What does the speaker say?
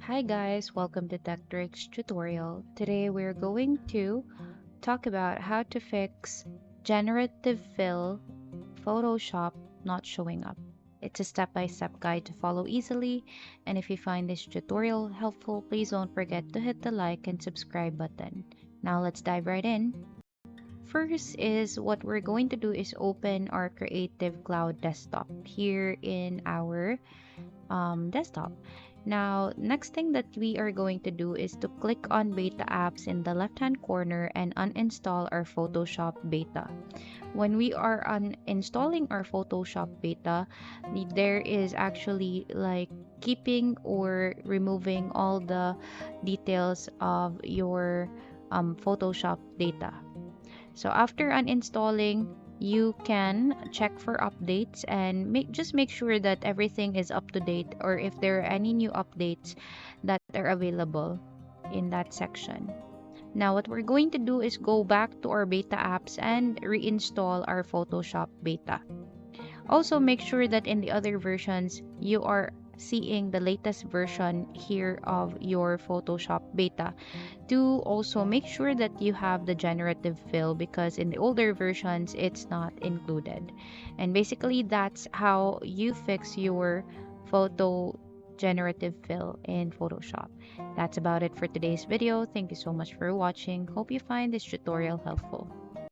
Hi guys, welcome to TechTricks tutorial. Today we're going to talk about how to fix generative fill Photoshop not showing up. It's a step-by-step guide to follow easily, and if you find this tutorial helpful, please don't forget to hit the like and subscribe button. Now let's dive right in. First is what we're going to do is open our Creative Cloud desktop here in our desktop. Now, next thing that we are going to do is to click on Beta Apps in the left-hand corner and uninstall our Photoshop Beta. When we are uninstalling our Photoshop Beta, there is actually like keeping or removing all the details of your Photoshop data. So after uninstalling, you can check for updates and just make sure that everything is up to date or if there are any new updates that are available in that section. Now what we're going to do is go back to our beta apps and reinstall our Photoshop beta. Also, make sure that in the other versions, you are seeing the latest version here of your Photoshop beta. To also make sure that you have the generative fill because in the older versions, it's not included. And basically, that's how you fix your photo generative fill in Photoshop. That's about it for today's video. Thank you so much for watching. Hope you find this tutorial helpful.